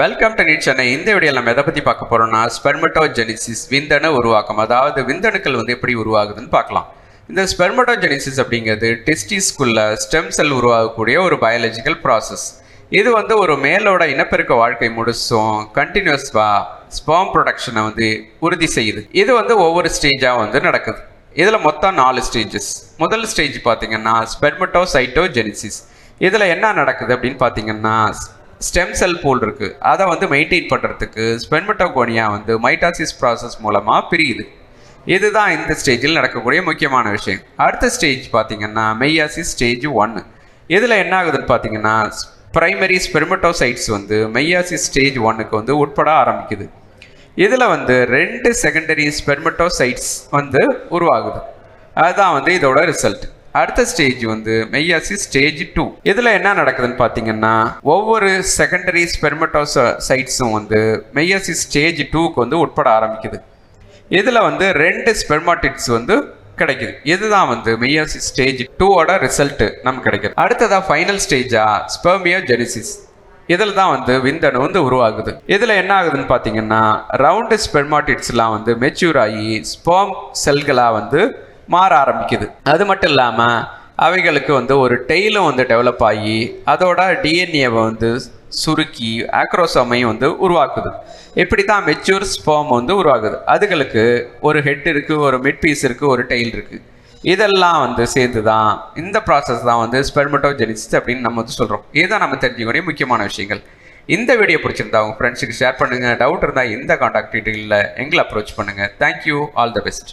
Welcome to NEET Chennai. இந்த வீடியோவில் நம்ம எதை பற்றி பார்க்க போகிறோம்னா ஸ்பெர்மட்டோஜெனிசிஸ், விந்தணு உருவாக்கம். அதாவது விந்தணுக்கள் எப்படி உருவாகுதுன்னு பார்க்கலாம். இந்த ஸ்பெர்மட்டோஜெனிசிஸ் அப்படிங்கிறது டெஸ்டிஸ்குள்ள ஸ்டெம் செல் உருவாகக்கூடிய ஒரு பயாலஜிக்கல் ப்ராசஸ். இது ஒரு மேலோட இனப்பெருக்க வாழ்க்கை முழுசும் கண்டினியூஸாக ஸ்பெர்ம் ப்ரொடக்ஷனை உறுதி செய்யுது. இது ஒவ்வொரு ஸ்டேஜாக நடக்குது. இதில் மொத்தம் 4 ஸ்டேஜஸ். முதல் ஸ்டேஜ் பார்த்தீங்கன்னா ஸ்பெர்மட்டோசைட்டோஜெனிசிஸ். இதில் என்ன நடக்குது அப்படின்னு பார்த்தீங்கன்னா, ஸ்டெம் செல் பூல் இருக்குது, அதை மெயின்டைன் பண்ணுறதுக்கு ஸ்பெர்மட்டோகோனியா மைட்டாசிஸ் ப்ராசஸ் மூலமாக பிரியுது. இதுதான் இந்த ஸ்டேஜில் நடக்கக்கூடிய முக்கியமான விஷயம். அடுத்த ஸ்டேஜ் பார்த்தீங்கன்னா மெய்யாசிஸ் ஸ்டேஜ் 1. இதில் என்ன ஆகுதுன்னு பார்த்தீங்கன்னா, பிரைமரி ஸ்பெர்மட்டோசைட்ஸ் மெய்யாசிஸ் ஸ்டேஜ் 1க்கு உட்பட ஆரம்பிக்குது. இதில் 2 செகண்டரி ஸ்பெர்மட்டோசைட்ஸ் உருவாகுது. அதுதான் இதோட ரிசல்ட். அடுத்த ஸ்டேஜ் மெய்யாசிஸ் ஸ்டேஜ் 2. இதில் என்ன நடக்குதுன்னு பார்த்தீங்கன்னா, ஒவ்வொரு செகண்டரி ஸ்பெர்மட்டோசைட்ஸும் மெய்யாசிஸ் ஸ்டேஜ் 2க்கு உட்பட ஆரம்பிக்குது. இதில் 2 ஸ்பெர்மாட்டிட்ஸ் கிடைக்குது. இதுதான் மெய்யாசிஸ் ஸ்டேஜ் 2ஓட ரிசல்ட் நமக்கு கிடைக்குது. அடுத்ததாக ஃபைனல் ஸ்டேஜா ஸ்பெர்மியோஜெனிசிஸ். இதில் தான் விந்தணு உருவாகுது. இதில் என்ன ஆகுதுன்னு பார்த்தீங்கன்னா, ரவுண்டு ஸ்பெர்மாட்டிட்ஸ்லாம் மெச்சூர் ஆகி ஸ்பெர்ம் செல்களாக மாற ஆரம்பிக்குது. அது மட்டும் இல்லாமல் அவைகளுக்கு ஒரு டெய்லும் டெவலப் ஆகி அதோட டிஎன்ஏவை சுருக்கி ஆக்ரோசோமையும் உருவாக்குது. இப்படி தான் மெச்சூர் ஸ்பெர்ம் உருவாகுது. அதுகளுக்கு ஒரு ஹெட் இருக்குது, ஒரு மிட் பீஸ் இருக்குது, ஒரு டெய்ல் இருக்குது. இதெல்லாம் சேர்ந்து தான் இந்த ப்ராசஸ் தான் ஸ்பெர்மட்டோஜெனிசிஸ் அப்படின்னு நம்ம சொல்கிறோம். இதுதான் நம்ம தெரிஞ்சுக்கக்கூடிய முக்கியமான விஷயங்கள். இந்த வீடியோ பிடிச்சிருந்தா உங்கள் ஃப்ரெண்ட்ஸுக்கு ஷேர் பண்ணுங்கள். டவுட் இருந்தால் இந்த காண்டாக்ட் டீட்டெயிலில் எங்களை அப்ரோச் பண்ணுங்கள். தேங்க்யூ. All the best.